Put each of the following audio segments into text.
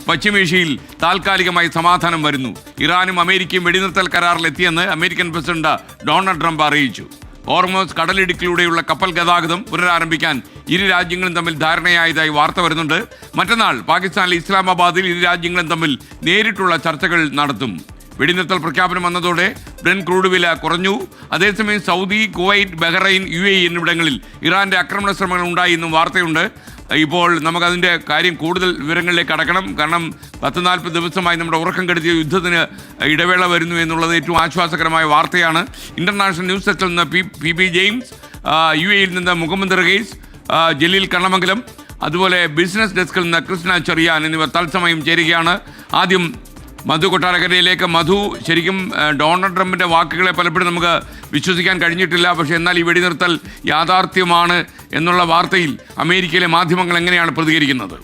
പശ്ചിമേഷ്യയിൽ താൽക്കാലികമായി സമാധാനം വരുന്നു. ഇറാനും അമേരിക്കയും വെടിനിർത്തൽ കരാറിലെത്തിയെന്ന് അമേരിക്കൻ പ്രസിഡന്റ് ഡൊണാൾഡ് ട്രംപ് അറിയിച്ചു. ഹോർമോസ് കടലിടുക്കിലൂടെയുള്ള കപ്പൽ ഗതാഗതം പുനരാരംഭിക്കാൻ ഇരു രാജ്യങ്ങളും തമ്മിൽ ധാരണയായതായി വാർത്ത വരുന്നുണ്ട്. മറ്റന്നാൾ പാകിസ്ഥാനിലെ ഇസ്ലാമാബാദിൽ ഇരു രാജ്യങ്ങളും തമ്മിൽ നേരിട്ടുള്ള ചർച്ചകൾ നടത്തും. വെടിനിർത്തൽ പ്രഖ്യാപനം വന്നതോടെ ബ്രെന്റ് ക്രൂഡ് വില കുറഞ്ഞു. അതേസമയം സൗദി, കുവൈറ്റ്, ബഹ്റൈൻ, UAE എന്നിവിടങ്ങളിൽ ഇറാന്റെ ആക്രമണ ശ്രമങ്ങൾ ഉണ്ടായി എന്നും വാർത്തയുണ്ട്. ഇപ്പോൾ നമുക്കതിൻ്റെ കാര്യം കൂടുതൽ വിവരങ്ങളിലേക്ക് കടക്കണം. കാരണം 40 ദിവസമായി നമ്മുടെ ഉറക്കം കെടുത്തിയ യുദ്ധത്തിന് ഇടവേള വരുന്നു എന്നുള്ളത് ഏറ്റവും ആശ്വാസകരമായ വാർത്തയാണ്. ഇന്റർനാഷണൽ ന്യൂസ് ഡെസ്കിൽ നിന്ന് PB ജെയിംസ്, UAEയിൽ നിന്ന് മുഹമ്മദ് റഹീസ്, ജലീൽ കണ്ണമംഗലം, അതുപോലെ ബിസിനസ് ഡെസ്കിൽ നിന്ന് കൃഷ്ണ ചെറിയാൻ എന്നിവർ തത്സമയം ചേരുകയാണ്. ആദ്യം മധു കൊട്ടാരക്കരയിലേക്ക്. മധു, ശരിക്കും ഡൊണാൾഡ് ട്രംപിൻ്റെ വാക്കുകളെ പലപ്പോഴും നമുക്ക് വിശ്വസിക്കാൻ കഴിഞ്ഞിട്ടില്ല. പക്ഷേ എന്നാൽ ഈ വെടിനിർത്തൽ യാഥാർത്ഥ്യമാണ് എന്നുള്ള വാർത്തയിൽ അമേരിക്കയിലെ മാധ്യമങ്ങൾ എങ്ങനെയാണ് പ്രതികരിക്കുന്നത്?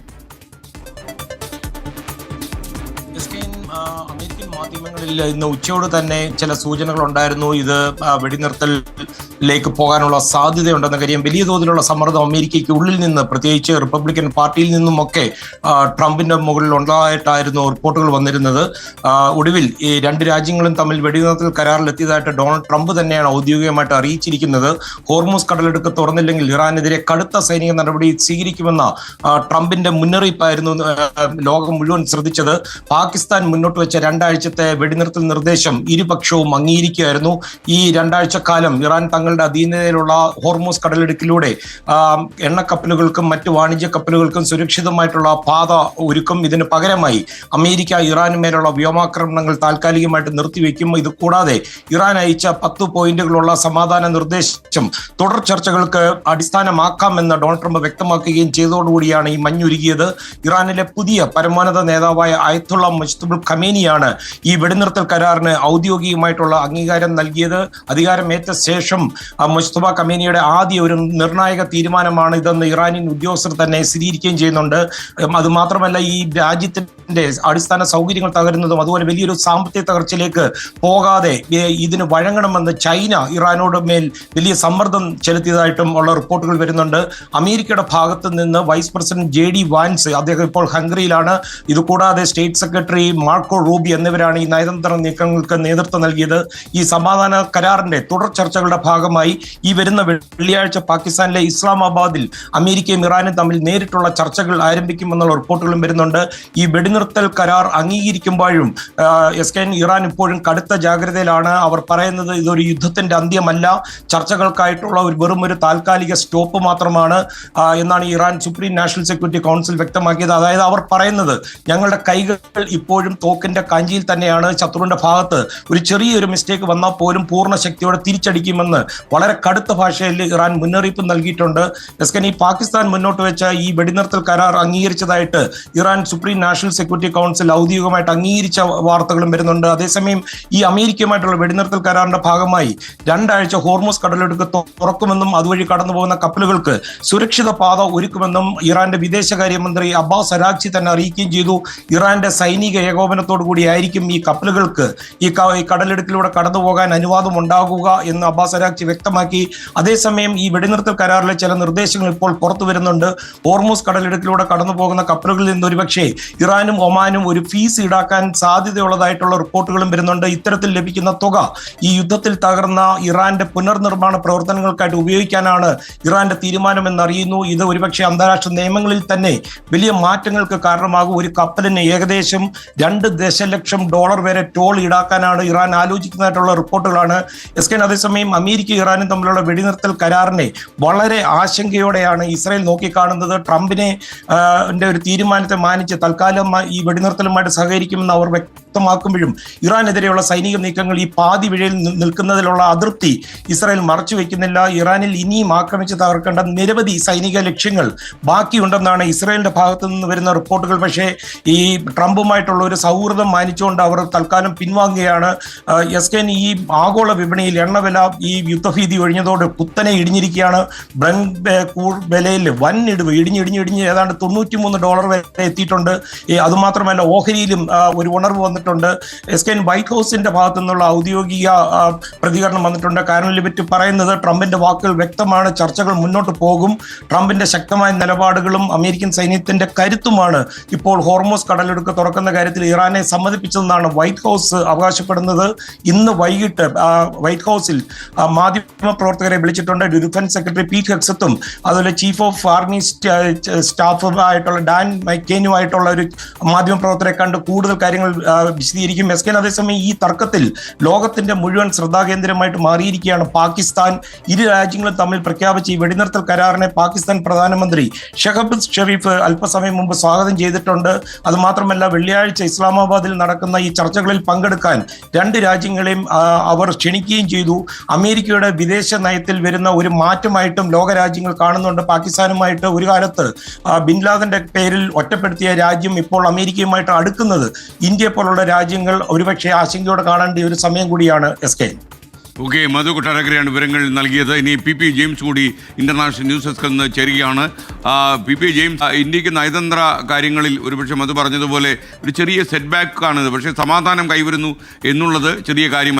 അമേരിക്കൻ മാധ്യമങ്ങളിൽ ഇന്ന് ഉച്ചയോട് തന്നെ ചില സൂചനകൾ ഉണ്ടായിരുന്നു. ഇത് വെടിനിർത്തലിലേക്ക് പോകാനുള്ള സാധ്യതയുണ്ടെന്ന കാര്യം. വലിയ തോതിലുള്ള സമ്മർദ്ദം അമേരിക്കയ്ക്ക് ഉള്ളിൽ നിന്ന്, പ്രത്യേകിച്ച് റിപ്പബ്ലിക്കൻ പാർട്ടിയിൽ നിന്നുമൊക്കെ ട്രംപിന്റെ മുകളിൽ ഉണ്ടായിട്ടായിരുന്നു റിപ്പോർട്ടുകൾ വന്നിരുന്നത്. ഒടുവിൽ ഈ രണ്ട് രാജ്യങ്ങളും തമ്മിൽ വെടിനിർത്തൽ കരാറിലെത്തിയതായിട്ട് ഡൊണാൾഡ് ട്രംപ് തന്നെയാണ് ഔദ്യോഗികമായിട്ട് അറിയിച്ചിരിക്കുന്നത്. ഹോർമൂസ് കടലെടുക്ക് തുറന്നില്ലെങ്കിൽ ഇറാനെതിരെ കടുത്ത സൈനിക നടപടി സ്വീകരിക്കുമെന്ന ട്രംപിന്റെ മുന്നറിയിപ്പായിരുന്നു ലോകം മുഴുവൻ ശ്രദ്ധിച്ചത്. പാകിസ്ഥാൻ മുന്നോട്ട് വെച്ച 2 ആഴ്ചത്തെ വെടിനിർത്തൽ നിർദ്ദേശം ഇരുപക്ഷവും അംഗീകരിക്കുകയായിരുന്നു. ഈ 2 ആഴ്ചക്കാലം ഇറാൻ തങ്ങളുടെ അധീനതയിലുള്ള ഹോർമൂസ് കടലിടുക്കിലൂടെ എണ്ണക്കപ്പലുകൾക്കും മറ്റ് വാണിജ്യ കപ്പലുകൾക്കും സുരക്ഷിതമായിട്ടുള്ള പാത ഒരുക്കും. ഇതിന് പകരമായി അമേരിക്ക ഇറാന് മേലുള്ള വ്യോമാക്രമണങ്ങൾ താൽക്കാലികമായിട്ട് നിർത്തിവെക്കും. ഇത് കൂടാതെ ഇറാൻ അയച്ച 10 പോയിന്റുകളുള്ള സമാധാന നിർദ്ദേശം തുടർ ചർച്ചകൾക്ക് അടിസ്ഥാനമാക്കാമെന്ന് ഡൊണാൾഡ് ട്രംപ് വ്യക്തമാക്കുകയും ചെയ്തതോടുകൂടിയാണ് ഈ മഞ്ഞുരുകിയത്. ഇറാനിലെ പുതിയ പരമോന്നത നേതാവായ അയത്തുള്ള മുജ്തബ ഖമേനിയാണ് ഈ വെടിനിർത്തൽ കരാറിന് ഔദ്യോഗികമായിട്ടുള്ള അംഗീകാരം നൽകിയത്. അധികാരമേറ്റ ശേഷം മുജ്തബ ഖമേനിയുടെ ആദ്യ ഒരു നിർണായക തീരുമാനമാണ് ഇതെന്ന് ഇറാനിയൻ ഉദ്യോഗസ്ഥർ തന്നെ സ്ഥിരീകരിക്കുകയും ചെയ്യുന്നുണ്ട്. അതുമാത്രമല്ല, ഈ രാജ്യത്തിന്റെ അടിസ്ഥാന സൗകര്യങ്ങൾ തകരുന്നതും അതുപോലെ വലിയൊരു സാമ്പത്തിക തകർച്ചയിലേക്ക് പോകാതെ ഇതിന് വഴങ്ങണമെന്ന് ചൈന ഇറാനോട് മേൽ വലിയ സമ്മർദ്ദം ചെലുത്തിയതായിട്ടും ഉള്ള റിപ്പോർട്ടുകൾ വരുന്നുണ്ട്. അമേരിക്കയുടെ ഭാഗത്ത് നിന്ന് വൈസ് പ്രസിഡന്റ് JD വാൻസ്, അദ്ദേഹം ഇപ്പോൾ ഹംഗറിയിലാണ്. ഇതുകൂടാതെ സ്റ്റേറ്റ് സെക്രട്ടറി മാർക്കോ റൂബി എന്നിവരാണ് ഈ നയതന്ത്ര നീക്കങ്ങൾക്ക് നേതൃത്വം നൽകിയത്. ഈ സമാധാന കരാറിന്റെ തുടർ ചർച്ചകളുടെ ഭാഗമായി ഈ വരുന്ന വെള്ളിയാഴ്ച പാകിസ്ഥാനിലെ ഇസ്ലാമാബാദിൽ അമേരിക്കയും ഇറാനും തമ്മിൽ നേരിട്ടുള്ള ചർച്ചകൾ ആരംഭിക്കുമെന്നുള്ള റിപ്പോർട്ടുകളും വരുന്നുണ്ട്. ഈ വെടിനിർത്തൽ കരാർ അംഗീകരിക്കുമ്പോഴും ഇറാൻ ഇപ്പോഴും കടുത്ത ജാഗ്രതയിലാണ്. അവർ പറയുന്നത് ഇതൊരു യുദ്ധത്തിന്റെ അന്ത്യമല്ല, ചർച്ചകൾക്കായിട്ടുള്ള വെറും ഒരു താൽക്കാലിക സ്റ്റോപ്പ് മാത്രമാണ് എന്നാണ് Iran supreme national security council വ്യക്തമാക്കിയത്. അതായത് അവർ പറയുന്നത് ഞങ്ങളുടെ കൈകൾ ഇപ്പോഴും തോക്കിന്റെ കാഞ്ചിയിൽ തന്നെയാണ്. ശത്രുവിന്റെ ഭാഗത്ത് ഒരു ചെറിയൊരു മിസ്റ്റേക്ക് വന്നാൽ പോലും പൂർണ്ണ ശക്തിയോടെ തിരിച്ചടിക്കുമെന്ന് വളരെ കടുത്ത ഭാഷയിൽ ഇറാൻ മുന്നറിയിപ്പ് നൽകിയിട്ടുണ്ട്. ഈ പാകിസ്ഥാൻ മുന്നോട്ട് വെച്ച ഈ വെടിനിർത്തൽ കരാർ അംഗീകരിച്ചതായിട്ട് Iran supreme national security council ഔദ്യോഗികമായിട്ട് അംഗീകരിച്ച വാർത്തകളും വരുന്നുണ്ട്. അതേസമയം ഈ അമേരിക്കയുമായിട്ടുള്ള വെടിനിർത്തൽ കരാറിന്റെ ഭാഗമായി 2 ആഴ്ച ഹോർമൂസ് കടലെടുക്ക് തുറക്കുമെന്നും അതുവഴി കടന്നു പോകുന്ന കപ്പലുകൾക്ക് സുരക്ഷിത പാത ഒരുക്കുമെന്നും ഇറാന്റെ വിദേശകാര്യമന്ത്രി അബ്ബാസ് അരാഗ്ചി തന്നെ അറിയിക്കുകയും ചെയ്തു. ഇറാന്റെ സൈനിക ഏകോപനത്തോടു കൂടിയായിരിക്കും ഈ കപ്പലുകൾക്ക് ഈ കടലിടുക്കിലൂടെ കടന്നു പോകാൻ അനുവാദം ഉണ്ടാകുക എന്ന് അബ്ബാസ് അരാഗ്ചി വ്യക്തമാക്കി. അതേസമയം ഈ വെടിനിർത്തൽ കരാറിലെ ചില നിർദ്ദേശങ്ങൾ ഇപ്പോൾ പുറത്തു വരുന്നുണ്ട്. ഹോർമൂസ് കടലിടുക്കിലൂടെ കടന്നു പോകുന്ന കപ്പലുകളിൽ നിന്ന് ഒരുപക്ഷെ ഇറാനും ഒമാനും ഒരു ഫീസ് ഈടാക്കാൻ സാധ്യതയുള്ളതായിട്ടുള്ള റിപ്പോർട്ടുകളും വരുന്നുണ്ട്. ഇത്തരത്തിൽ ലഭിക്കുന്ന തുക ഈ യുദ്ധത്തിൽ തകർന്ന ഇറാന്റെ പുനർനിർമ്മാണ പ്രവർത്തനങ്ങൾക്കായിട്ട് ഉപയോഗിക്കാനാണ് ഇറാന്റെ തീരുമാനമെന്നറിയുന്നു. ഇത് ഒരുപക്ഷെ അന്താരാഷ്ട്ര നിയമങ്ങളിൽ തന്നെ വലിയ മാറ്റങ്ങൾക്ക് കാരണമാകും. ഒരു കപ്പലിന് ഏകദേശം $2 ദശലക്ഷം വരെ ടോൾ ഈടാക്കാനാണ് ഇറാൻ ആലോചിക്കുന്നതായിട്ടുള്ള റിപ്പോർട്ടുകളാണ്. അതേസമയം അമേരിക്ക ഇറാനും തമ്മിലുള്ള വെടിനിർത്തൽ കരാറിനെ വളരെ ആശങ്കയോടെയാണ് ഇസ്രായേൽ നോക്കിക്കാണുന്നത്. ട്രംപിനെ ഒരു തീരുമാനത്തെ മാനിച്ച് തൽക്കാലം ഈ വെടിനിർത്തലുമായിട്ട് സഹകരിക്കുമെന്ന് അവർ വ്യക്തമാക്കുമ്പോഴും ഇറാനെതിരെയുള്ള സൈനിക നീക്കങ്ങൾ ഈ പാതി വഴിയിൽ നിൽക്കുന്നതിലുള്ള അതൃപ്തി ഇസ്രായേൽ മറച്ചു വയ്ക്കുന്നില്ല. ഇറാനിൽ ഇനിയും ആക്രമിച്ച് തകർക്കേണ്ട നിരവധി സൈനിക ലക്ഷ്യങ്ങൾ ബാക്കിയുണ്ടെന്നാണ് ഇസ്രായേലിന്റെ ഭാഗത്തു നിന്ന് വരുന്ന റിപ്പോർട്ടുകൾ. പക്ഷേ ഈ ട്രംപുമായിട്ടുള്ള ഒരു സൗഹൃദം മാനിച്ചുകൊണ്ട് അവർ തൽക്കാലം പിൻവാങ്ങുകയാണ്. ഈ ആഗോള വിപണിയിൽ എണ്ണവില ഈ യുദ്ധഭീതി ഒഴിഞ്ഞതോടെ കുത്തനെ ഇടിഞ്ഞിരിക്കുകയാണ്. ബ്രന്റ് വിലയിൽ വൻ ഇടിവ് ഇടിഞ്ഞ് ഏതാണ്ട് $93 വരെ എത്തിയിട്ടുണ്ട്. അതുമാത്രമല്ല ഓഹരിയിലും ഒരു ഉണർവ് വന്നിട്ടുണ്ട്. SKN വൈറ്റ് ഹൗസിന്റെ ഭാഗത്തു നിന്നുള്ള ഔദ്യോഗിക പ്രതികരണം വന്നിട്ടുണ്ട്. കാരൻ ലിബറ്റ് പറയുന്നത് ട്രംപിന്റെ വാക്കുകൾ വ്യക്തമാണ്, ചർച്ചകൾ മുന്നോട്ട് പോകും, ട്രംപിന്റെ ശക്തമായ നിലപാടുകളും അമേരിക്കൻ സൈന്യത്തിന്റെ കരുത്തുമാണ് ഇപ്പോൾ ഹോർമോസ് കടലിടുക്ക് തുറക്കുന്ന കാര്യത്തിൽ ഇറാനെ സമ്മതിപ്പിച്ചതെന്നാണ് വൈറ്റ് ഹൗസ് അവകാശപ്പെടുന്നത്. ഇന്ന് വൈകിട്ട് വൈറ്റ് ഹൗസിൽ മാധ്യമപ്രവർത്തകരെ വിളിച്ചിട്ടുണ്ട്. ഡിഫൻസ് സെക്രട്ടറി പീറ്റ് ഹെക്സത്തും അതുപോലെ ചീഫ് ഓഫ് ആർമി സ്റ്റാഫുമായിട്ടുള്ള ഡാൻ മൈക്കേനുമായിട്ടുള്ള ഒരു മാധ്യമപ്രവർത്തകരെ കണ്ട് കൂടുതൽ കാര്യങ്ങൾ വിശദീകരിക്കും. SKN അതേസമയം ഈ തർക്കത്തിൽ ലോകത്തിന്റെ മുഴുവൻ ശ്രദ്ധാകേന്ദ്രമായിട്ട് മാറിയിരിക്കുകയാണ് പാകിസ്ഥാൻ. ഇരു രാജ്യങ്ങളും തമ്മിൽ പ്രഖ്യാപിച്ച ഈ വെടിനിർത്തൽ കരാറിനെ പാകിസ്ഥാൻ പ്രധാനമന്ത്രി ഷഹബാസ് ഷെരീഫ് അല്പസമയം മുമ്പ് സ്വാഗതം ചെയ്തിട്ടുണ്ട്. അതുമാത്രമല്ല വെള്ളിയാഴ്ച ഇസ്ലാമാബാദിൽ നടക്കുന്ന ഈ ചർച്ചകളിൽ പങ്കെടുക്കാൻ രണ്ട് രാജ്യങ്ങളെയും അവർ ക്ഷണിക്കുകയും ചെയ്തു. അമേരിക്കയുടെ വിദേശ നയത്തിൽ വരുന്ന ഒരു മാറ്റമായിട്ടും ലോകരാജ്യങ്ങൾ കാണുന്നുണ്ട്. പാകിസ്ഥാനുമായിട്ട് ഒരു കാലത്ത് ബിൻ ലാദന്റെ പേരിൽ ഒറ്റപ്പെടുത്തിയ രാജ്യം ഇപ്പോൾ അമേരിക്കയുമായിട്ട് അടുക്കുന്നത് ഇന്ത്യ പോലുള്ള രാജ്യങ്ങൾ ഒരുപക്ഷെ ആശങ്കയോടെ കാണേണ്ട ഒരു സമയം കൂടിയാണ് SKN. ഓക്കെ, മധു കൊട്ടാരക്കരയാണ് വിവരങ്ങൾ നൽകിയത്. ഇനി PP ജെയിംസ് കൂടി ഇന്റർനാഷണൽ ന്യൂസ് ഡെസ്കിൽ നിന്ന് ചേരുകയാണ്. PP ജെയിംസ്, ഇന്ത്യക്ക് നയതന്ത്ര കാര്യങ്ങളിൽ ഒരുപക്ഷെ മധു പറഞ്ഞതുപോലെ ഒരു ചെറിയ സെറ്റ് ബാക്ക് ആണ്, പക്ഷേ സമാധാനം കൈവരുന്നു എന്നുള്ളത് ചെറിയ കാര്യം.